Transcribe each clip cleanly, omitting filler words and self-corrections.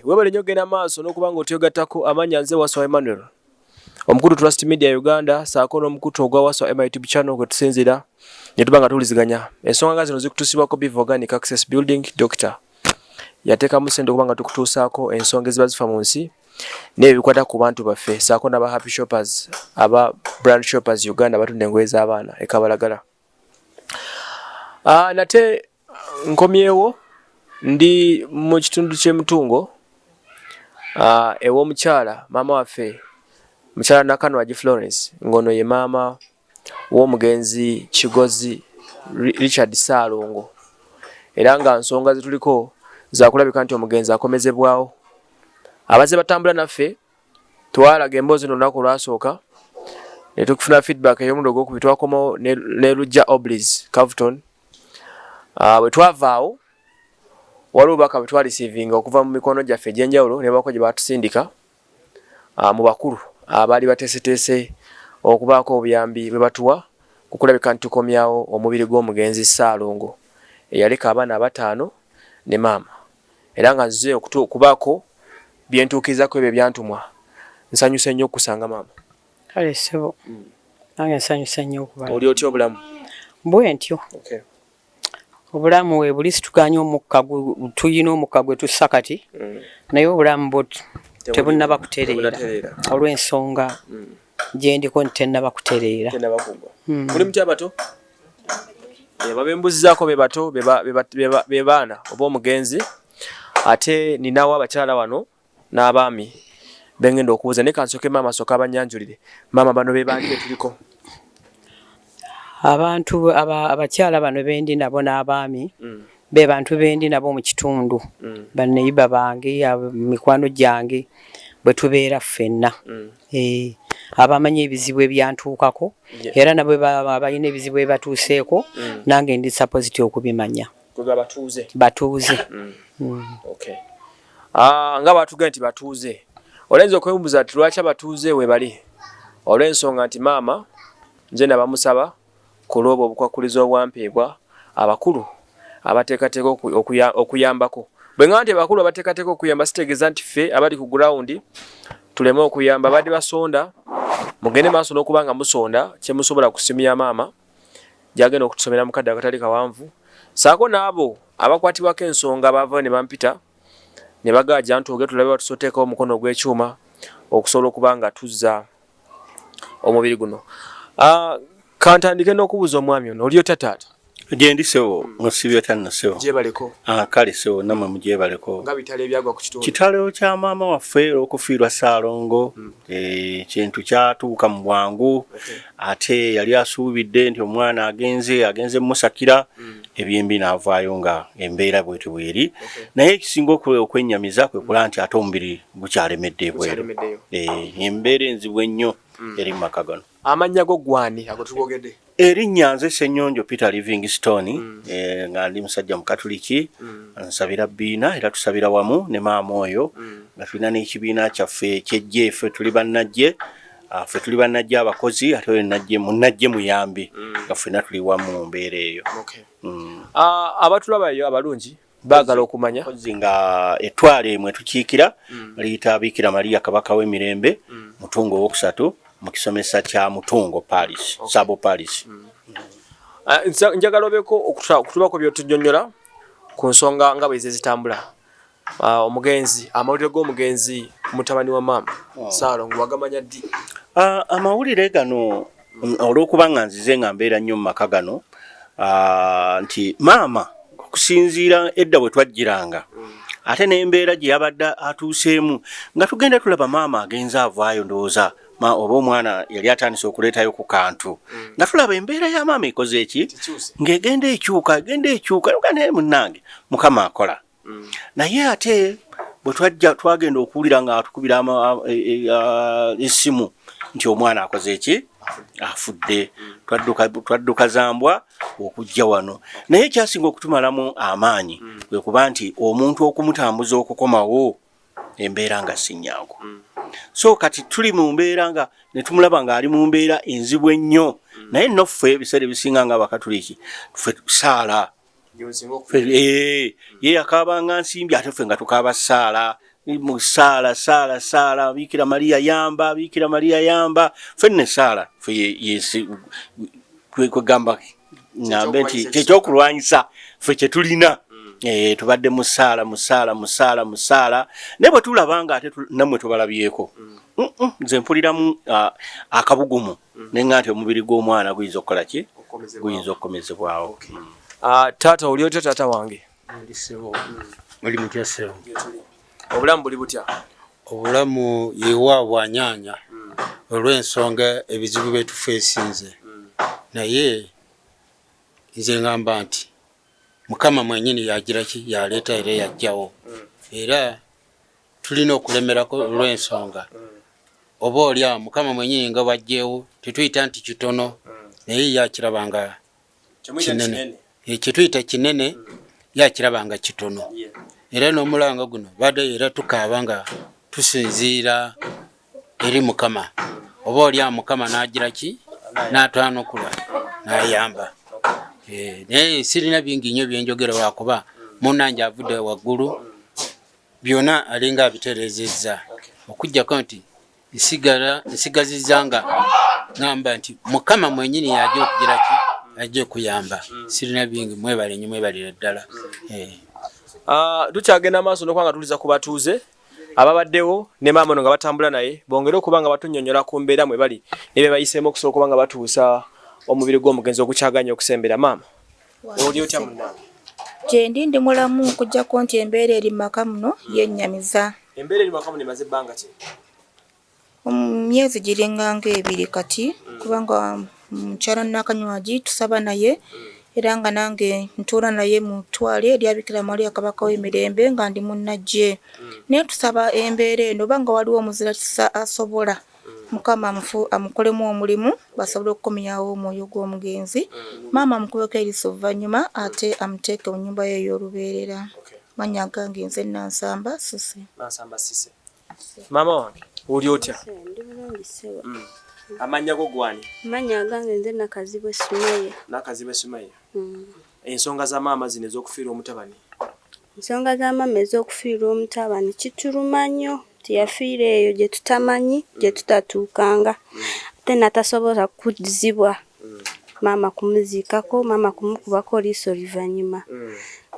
webale nnyo genda maaso n'okubanga otyogattako amannya nze Waswa Emmanuel omukulu Trust Media Uganda saako n'omukutu ogwa Waswa Emma YouTube channel kwe tusinzira ne tuba nga tuwuliziganya ensonga nga zino zikutuusibwako Beef Organic Access Building Doctor yateekamu ssente okuba nga tukutuusaako ensonga eziba zifa mu nsi n'ebikwata ku bantu baffe saako n'aba Happy Shoppers aba Brand Shoppers Uganda abatunda engoye z'abaana e Kabalagala. Nate nkomyewo ndi mu kitundu ky'Emutungo ew'omukyala maama waffe mukyala Nakanwagi Florence ngono ye maama w'omugenzi Kigozi Richard Saalongo era nga nsonga zituliko zakulabika nti omugenzi akomezebwawo abaze batambula naffe twalaga emboozi n'olunaku lwasooka ne tukufuna feedback ey'omulundi ogwokubiri twakomawo ne Lujja Oblis Cavuton. Bwe twavaawo waliwo obubaka bwe twarisiivinga okuva mu mikono gyaffe egy'enjawulo ne bako gye baatusindika mu bakulu abaali bateeseteese okubaako obuyambi bwe batuwa kukulabika nti tukomyawo omubiri gw'omugenzi Saalongo eyaleka abaana abataano ne maama era nga nze okubaako bye ntuukirizako ebyo byantumwa nsanyuse nnyo okusanga maama. Kale ssebo nange nsanyuse nnyo okubala. Oli otya obulamu? Bwe ntyo. Okay. Obulamu we buli situganya omukka tuyina omukka gwe tussa kati naye obulamu bwo tebunnaba kutereera olw'ensonga gye ndiko nti tennaba kutereera. Muli mutya bato? Babembuzizaako be bato be baana oba omugenzi ate ninawo abakyala wano n'abaami bengenda okubuuza naye kansooke maama asooka abanyanjulire maama bano be bandi tuliko. Abantu abakyala bano bendi nabo n'abaami be bantu bendi nabo mu kitundu banneyiba bange mikwano gyange bwe tubeera ffenna abamanyi ebizibu ebyantuukako era nabo balina ebizibu ebatuuseeko nange ndi sapoziti okubimanya batuuze. Okay. Nga batugamba nti batuuze olenza okwebuuza ati lwaki abatuuze we bali olw'ensonga nti maama nze nabamusaba ku lw'obwo obukwakulizo obwampeebwa abakulu abateekateeka okuyambako. Bwe ngamba nti abakulu abateekateeka okuyamba sitegeeza nti ffe abali ku gurawundi tuleme okuyamba abadde basonda mugende maaso n'okuba nga musonda kye musobola kusimya maama gyagenda okutusomera mu kadde akatali kawanvu saako n'abo abakwatibwako ensonga baava ne bampita ne bagajja ntuuge tulabe batusoteekawo omukono gw'ekyuma okusobola okuba nga tuzza omubiri guno. Kantandike n'okubuuza omwami ono oli otya taata? Gyendi sewo musibye tanna sewo. Gyebaleko. Kale sewo namwe mugyebaleko. Nga bitale ebyagwa ku kitundu. Kitalo kya maama waffe okufiirwa Saalongo kintu kyatuuka mu bwangu ate yali asuubidde nti omwana agenze musakira ebyembi n'avaayo nga embeera bwetyo bweri naye ekisinga okwennyamiza kwe kula nti ate omubiri gukyalemedde bweru embeera enzibu ennyo eri mu maka gano. Amannya go gwani ago tugogedde? Erinnya nze Ssenyonjo Peter Livingstone nga ndi musajja mukatuliki nsabira bbiina era tusabira wamu ne maama oyo nga tulina n'ekibiina kyaffe ekyejje ffe tuli bannajje abakozi ate munnajje muyambi nga ffenna tuli wamu mu mbeera eyo. Abatulabayo abalungi baagala okumanya kozi nga ettwale emwe tukiikira liyita Bikira Maria Kabaka w'emirembe Mutungo owokusatu mu kisomesa kya Mutungo Parish Sabo Parish. Njagala obeeko okutubako by'otunyonnyola ku nsonga nga bwe zitambula omugenzi amawulire g'omugenzi mutabani wa maama Saalongo wagamanya ddi? Amawulire gano olw'okuba nga nzize nga mbeera nnyo mu maka gano nti maama okusinziira edda bwe twajjiranga ate n'embeera gye yabadde atuuseemu nga tugenda tulaba maama agenze avaayo ndowooza oba omwana yali atandise okuleetayo ku kantu nga tulaba embeera ya maama ekoze eki ng'egenda ekyuka naye munnange mukama akola naye ate bwe twagenda okuwulira nga atukubira essimu nti omwana akoze eki afudde twadduka zambwa okujja wano naye ekyasinga okutumalamu amaanyi kwe kuba nti omuntu okumutambuza okukomawo embeera nga sinnyangu so kati tuli mu mbeera nga ne tumulaba nga ali mu mbeera enzibu ennyo naye nno ffe ebiseera ebisinga nga abakatuliki ffe saala ye yakaabanga nsimbi ate ffe nga tukaaba saala sala Bikira Maria yamba fenne sala fe yesi kwegamba nambe nti ekyokulwanyisa fe kyetulina tubadde musala ne bwe tulabanga ate namwe tubalabyeko nze mpuliramu akabugumu nenga nti omubiri gw'omwana guyinza okukola ki guyinza okukomezebwawo. Taata oli otya taata wange? Muli mutya sewo? Obulamu buli butya? Obulamu yewa bwanyanya olw'ensonga ebizibu betufeesinze, naye nze ngamba nti Mukama mwenyini yagira ki yaleeta era yajjawo, era tulina okulemerako olw'ensonga oba olya Mukama mwenyini nga bwajjeewo tetuyita nti kitono naye yakirabanga kinene, kyetuyita kinene yakirabanga kitono, era n'omulanga guno badde era tukaaba nga tusinziira eri Mukama oba olya Mukama n'agira ki n'atwanukula n'ayamba. Naye sirina bingi nnyo byenjogera lwakuba munnange avudde waggulu byonna alinga abitereezezza okuggyako nti nsigazizza nga ngamba nti Mukama mwenyini yajja okugira ki ajja okuyamba. Sirina bingi, mwebale nnyo, mwebalire ddala. Tukyagenda maaso n'okuba nga tuliza ku batuuze ababaddewo ne maama ono nga batambula naye bongere okuba nga batunnyonnyola ku mbeera mwe bali ne be bayiseemu okusobola okuba nga batuusa omubiri gw'omugenzi okukyaganya okusembera. Maama oli otya munnange? Gye ndi mulamu okuggyako nti embeera eri maka muno yennyamiza. Embeera eri maka muno emaze ebbanga ki? Myezi giringa ng'ebiri kati kubanga mukyala Nakanywagi tusaba naye era nga nange ntuula naye mu ttwale erya Bikira Maria Kabaka w'emirembe nga ndi munnajje. Naye tusaba embeera eno oba nga waliwo omuzira kisa asobola Mukama amukolemu omulimu basobole okukomyawo omwoyo gw'omugenzi. Maama amukubeko eriiso oluvannyuma ate amuteeke mu nnyumba ye ey'olubeerera. Mannya gange nze Nansamba Sise. Maama wange oli otya? Ndi bulungi sewa. Amannya go gwani? Mannya gange nze Nakazibwe Sumaya. Nakazibwe Sumaya. Ensonga za maama zino ez'okufiirwa omutabani? Ensonga za maama ez'okufiirwa omutabani kituluma nnyo. Yafiira eyo gye tutamanyi gye tutatuukanga ate natasobola kuddizibwa maama kumuziikako, maama kumukubako liiso oluvannyuma.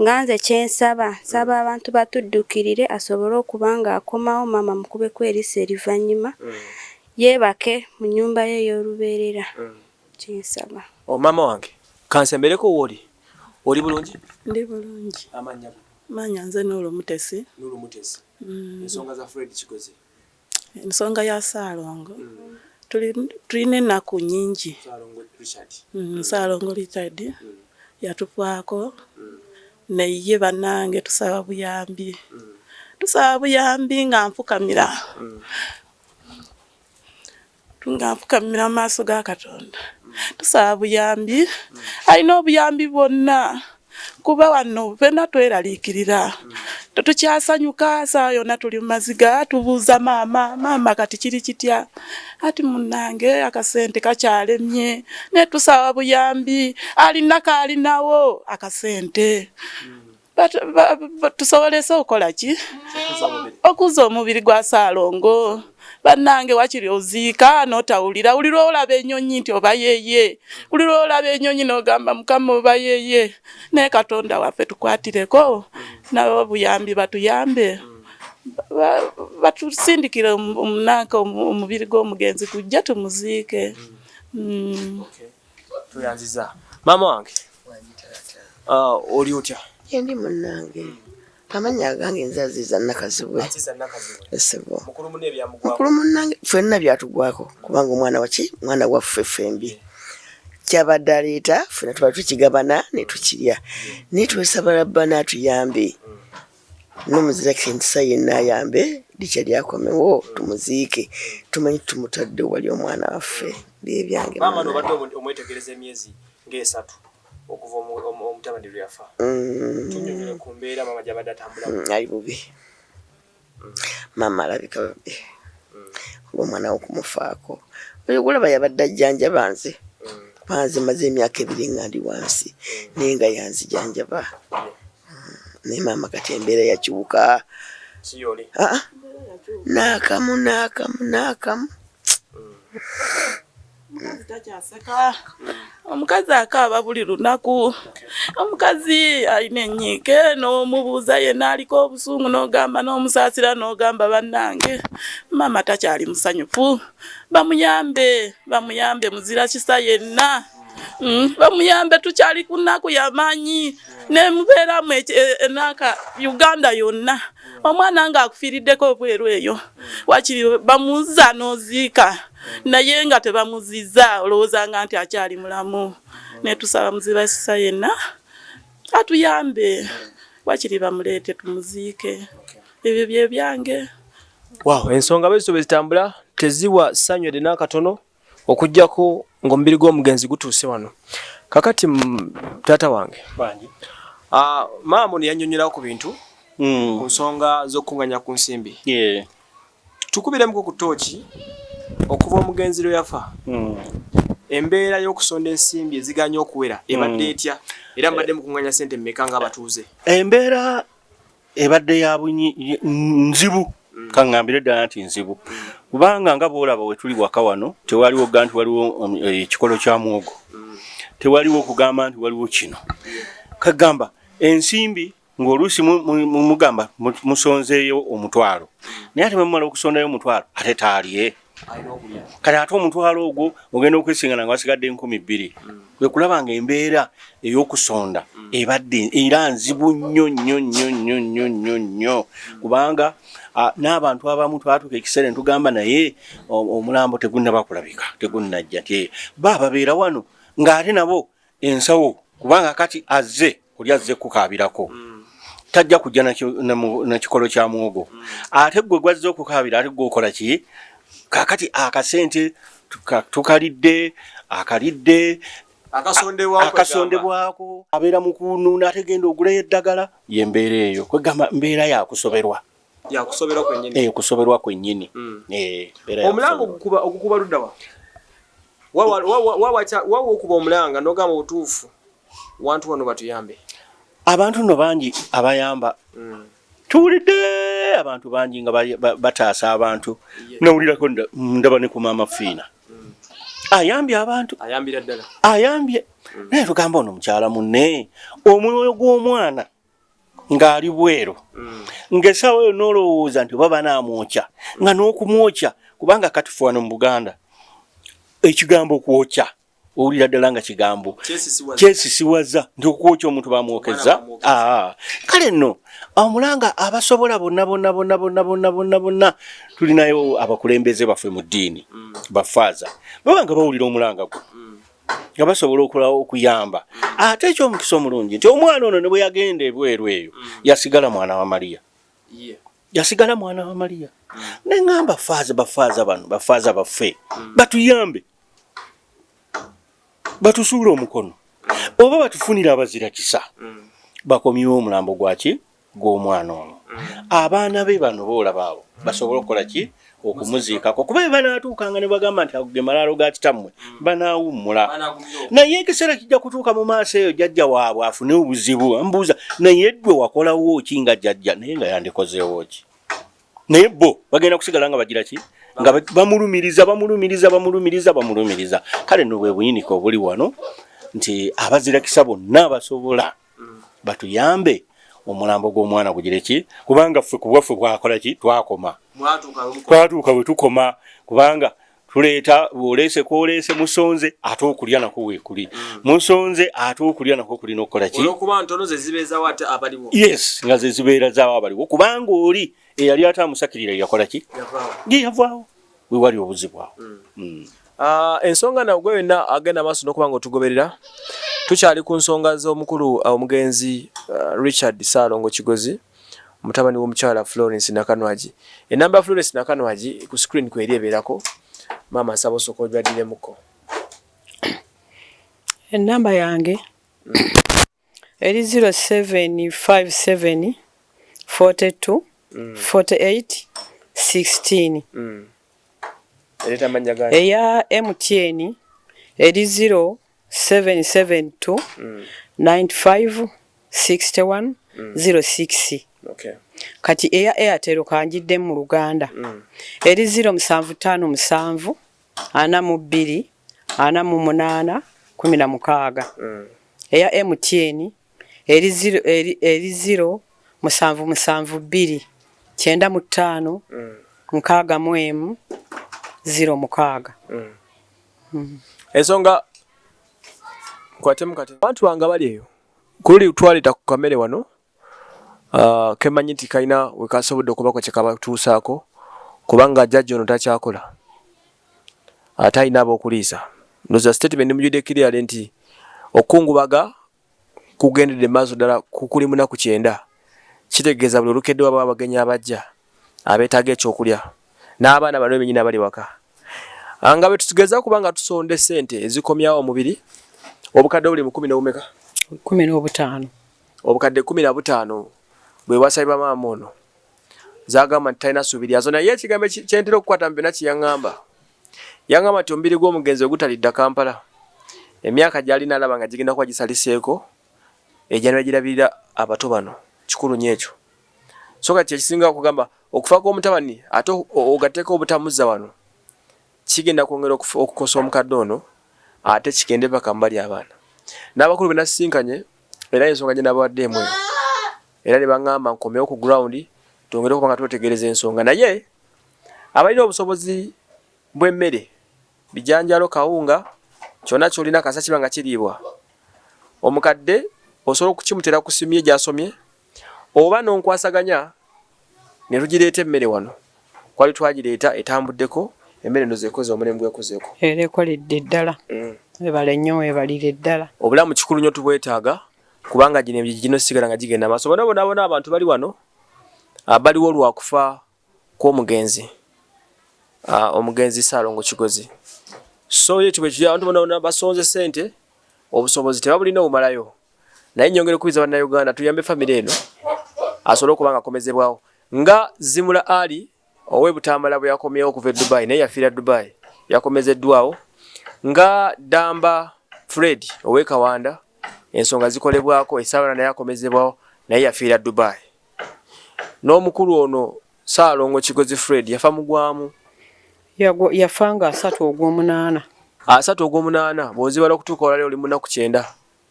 Nga nze kyensaba abantu batuddukirire asobole okuba nga akomawo maama mukubeko eriiso erivannyuma yeebake mu nnyumba ye ey'olubeerera. Kyensaba. Maama wange kansembereko wooli? Oli bulungi? Ndi bulungi. Amannya go? Manya nze Nuuru Mutesi. Nuuru Mutesi. Ensonga za Fred Kigozi? Ensonga ya Ssaalongo tulina ennaku nnyingi. Ssaalongo Richard yatufaako naye bannange tusaba buyambi. Tusaba buyambi nga nfukamira mu maaso ga Katonda. Tusaba buyambi alina obuyambi bwonna kuba wano fenna tweraliikirira. Tetukyasanyuka saa yonna tuli mu maziga tubuuza maama kati kiri kitya? Ati munnange akasente kakyalemye ne tusaba buyambi alinawo akasente. Tusobolese okukola ki? Okuza omubiri gwa Ssaalongo. Bannange wakiri oziika n'otawulira. Wulira olaba ennyonyi nti oba yeeye. Wulira olaba ennyonyi n'ogamba Mukama oba yeeye. Ne Katonda waffe tukwatireko nabo obuyambi batuyambe. Batusindikire omunanka omubiri gw'omugenzi kujja tumuziike. Tuyanziza. Maama wange oli otya? Ndi munnange. Amannya gange nzaziza Nakazibwe. Esebo. Mukulu munnange ffenna byatugwako kubanga omwana waffe ffembi. Kyabadde aleeta ffenna tuba tukigabana ne tukirya. Naye twesaba Rabbana atuyambe. N'omuzira Kentisa yenna ayambe likya lyakomewo tumuziike. Tumanyi tumutadde wali omwana waffe. Bye byange. Maama n'obadde omwetegereza emyezi ng'esatu okuva omutabani lwe yafa. Tunyonyole ku mbeera maama gy'abadde atambula. Ali bubi. Maama alabika bubi. Olw'omwana we okumufaako. Olaba yabadde ajjanjaba nze. Kwanze maze emyaka 2 nga ndi wansi naye nga yanzijanjaba. Ne maama kati embeera yakiwuka Siyoli. Nakamu. Omukazi akaaba buli lunaku. Omukazi alina ennyike n'omubuuza yenna aliko obusungu n'ogamba n'omusaasira n'ogamba bannange mama takyali musanyufu. Bamuyambe muzira kisa yenna. Bamuyambe tukyali ku nnaku y'amaanyi ne mubeeramu enaka Uganda yonna. Omwana ng'akufiiriddeko obweru eyo. Wakiri bamuzza n'oziika. Naye nga tebamuzizza olowooza nga nti akyali mulamu. Ne tusaba muziba kisa yenna atuyambe. Wakiri bamuleete tumuziike. Ebyo bye byange. Wow, ensonga bwe zitambula teziwa ssanyu n'akatono okujjako ng'omubiri gw'omugenzi gutuuse wano. Kakati taata wange. Banji. Maama ono yannyonnyolawo ku bintu ku nsonga z'okukunganya ku nsimbi. Yeah. Tukubiremu ku ttooki okuva omugenzi lwe yafa. Embeera y'okusonda ensimbi eziganya okuwera ebadde etya era mbadde mukunganya ssente mmeka ng'abatuuze. Embeera ebadde ya nzibu. Kangambire ddala nti nzibu. Kubanga nga boolaba we tuli waka wano tewaliwo ganti waliwo ekikolo kya muwogo. Tewaliwo okugamba nti waliwo kino. Kagamba ensimbi ng'oluusi mugamba musonzeeyo omutwalo. Naye ate mumala okusondayo omutwalo ate taalye. Kale ate omutwalo ogwo ogenda okwesingana nga wasigadde 2,000. Kwe kulaba nga embeera ey'okusonda ebadde era nzibu nnyo. Kubanga n'abantu abamu twatuuka ekiseera ne tugamba naye omulambo tegunnaba kulabika, tegunnajja nti babeera wano ng'ate nabo ensawo kubanga kati azze kukaabirako. Tajja kujja na kikolo kya muwogo. Ate gwe gwazze okukaabira ate gwe okola ki? Kakati akasente tukalidde, akalidde, akasondebwako, abeera mu kunuuna ate genda ogulayo eddagala, y'embeera eyo. Kwegamba mbeera yakusoberwa. Yakusoberwa kwennyini. Kusoberwa kwennyini. Omulanga ogukuba ludda wa? Wawa okuba omulanga n'ogamba obutuufu wantu wano batuyambe. Abantu nno bangi abayamba. Tuwulidde abantu bangi nga bataasa abantu. Nawulirako ndaba ne ku maama Fiina. Ayambye abantu. Ayambira ddala. Ayambye. Naye tugamba ono mukyala munne omwoyo gw'omwana ng'ali bweru. Ng'essaawa yo n'olowooza nti oba banaamwokya nga n'okumwokya kubanga katifu wano mu Buganda ekigambo kwokya owulira ddala nga kigambo kyesisiwaza nti okwokya omuntu bamwokeza. Kale nno omulanga abasobola bonna tulinayo abakulembeze baffe mu ddiini bafaaza baba nga bawulira omulanga gwo nga basobola okuyamba. Ate ekyomukisa omulungi nti omwana ono ne bwe yagenda ebweru eyo yasigala mwana wa Mariya. Neŋŋamba bafaaza bano bafaaza baffe batuyambe batusuule omukono oba batufunira abazira kisa bakomyewo omulambo gw'omwana ono. Abaana be bano boolaba abo basobola okukola ki? Okumuziikako kuba banaatuukanga ne bagamba nti ago ge malaalo ga kitammwe banaawummula. Naye ekiseera kijja kutuuka mu maaso eyo jjajja waabwe afune obuzibu ambuuza naye ddwe wakolawo ki nga jjajja naye nga yandikozeewo ki? Naye bo bagenda kusigala nga bagira ki? Nga bamulumiriza. Kale nno bwe buyinika obuli wano nti abazirakisa bonna basobola batuyambe omulambo gw'omwana gugire ki? Kubanga ffe ku bwaffe bwakola ki? Twakoma. Twatuuka bwe tukoma kubanga tuleeta bw'oleese musonze ate okulya nako weekuli. Musonze ate okulya nako kulina okukola ki? Olw'okuba ntono ze zibeezaawo ate abaliwo. Yes, nga ze zibeerazaawo abaliwo kubanga oli eyali ataamusakirira yakola ki? Yavaawo. We wali obuzibu awo. Ensonga nagwe yonna agenda maaso n'okuba nga otugoberera tukyali ku nsonga z'omukulu omugenzi Richard Ssalongo Kigozi mutabani w'omukyala Florence Nakanwagi. Enamba ya Florence Nakanwagi ku screen kweri ebeerako. Maama nsaba osooka ogibaddiremuko. Enamba yange eri 0757 42 48 16. Ereta amanya gani? Eya MTN eri 0772 95 61 06. Okay. kati eya Airtel kanjidde mu Luganda eri 0757 42 48 16 eya MTN eri 0772 95 61 06. Ensonga kwatemu kati abantu bange bali eyo kuli twaleta ku kamere wano kemanyi nti kalina wekasobodde okubako kyekabatuusaako kubanga jjajja ono takyakola ate alina ab'okuliisa ndoza statement mujudde clearly nti okungubaga kugendedde maaso ddala kukuli munaku 9 kitegeeza buli olukedde waba abagenyi abajja abeetaaga ekyokulya n'abaana bano benyini abali waka nga bwe tutugeza kubanga tusonde ssente ezikomyawo omubiri obukadde buli mu 10 n'obumeka 15 obukadde 15 bwe wasabibwa maama ono zagamba nti talina suubiri yazo naye ekigambo kyentera okukwata mbena kiyaŋŋamba yaŋŋamba nti omubiri gw'omugenzi ogutalidda Kampala emyaka gy'alina alaba nga gigenda kuba gisaliseeko ejja nebagirabirira abato bano kikulu nnyo ekyo so kati ekisinga okugamba okufa kw'omutabani ate ogateeko obutamuzza wano kigenda kwongera okukosa omukadde ono ate kigende paka mbali abaana n'abakulu be nasisinkanye era ensonga gye nabawaddeemu eyo era ne baŋŋamba nkomewo ku ground twongere okuba nga twetegereza ensonga naye abalina obusobozi bw'emmere bijanjalo kawunga kyonna kyolina kasa kiba nga kiriibwa omukadde osobola okukimutera ku simu ye gy'asomye oba n'onkwasaganya ne tugireeta emmere wano kwali twagireeta etambuddeko emmere ndo zeekoze omulimu gwekozeeko era ekoledde ddala webale nnyo webalire ddala obulamu kikulu nnyo tubwetaaga kubanga gino sigala nga gigenda maaso bona abantu bali wano baliwo olwakufa kw'omugenzi omugenzi Ssaalongo Kigozi so ye kibwe kiri abantu bona basonze ssente obusobozi tebabulina obumalayo naye nnyongera okubiza bannayuganda tuyambe famire eno asobole okuba nga akomezebwawo nga Zimula Ali owe Butambala bwe yakomyewo okuva e Dubai naye yafiira Dubai yakomezeddwawo nga Damba Fred owe Kawanda ensonga zikolebwako esaabana naye akomezebwawo naye yafiira Dubai n'omukulu ono Ssaalongo Kigozi Fred yafa mugwamu yafanga 3 ogw'omunaana bw'ozibala okutuuka olali oli munaku 9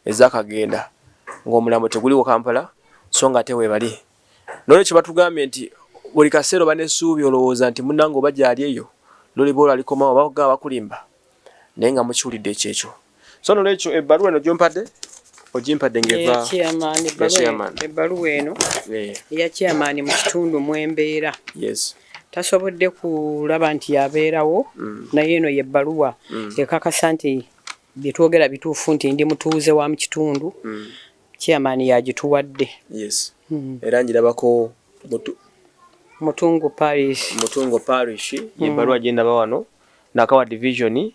ezakagenda ng'omulambo teguliwo Kampala so nga ate weebali n'olwekyo batugambye nti buli kaseera oba n'essuubi olowooza nti munnange oba gyali eyo lolibola alikomawo baga bakulimba naye nga mukiwulidde ekyekyo so n'olwekyo ebbaluwa eno gy'ompadde ogimpadde ng'eva ebbaluwa eno eya chairman mu kitundu mwembeera yes tasobodde kulaba nti yabeerawo naye eno yebbaluwa ekakasa nti byetwogera bituufu nti ndi mutuuze wa mu kitundu chairman yagituwadde yes era njirabako Mutungo Parish yebbaluwa gye ndaba wano Nakawa Division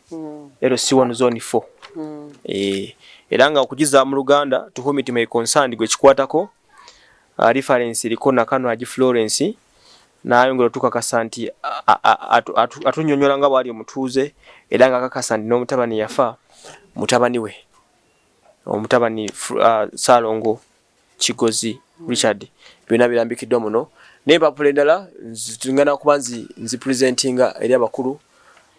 LC1 Zone 4 era nga okugiza mu Luganda to whom it may concern gwe kikwatako reference liko Nakano Haji Florence n'ayongera tukakasa nti atunyonyola nga bwali omutuuze era nga kakasa nti n'omutabani yafa mutabani we omutabani Ssaalongo Kigozi Richard byonna birambikiddwa muno n'empapula endala tungana kuba nzipresentinga eri abakulu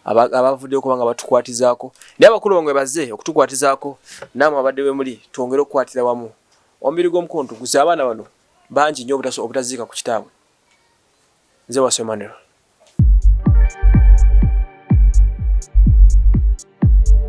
abavuddeyo kubanga batukwatizaako naye abakulu bangwe bazze okutukwatizaako naamwe abadde we muli twongere okukwatira wamu omubiri gw'omukono tuguze abaana bano bangi nnyo obutaziika ku kitaabwe nze Wasemanuel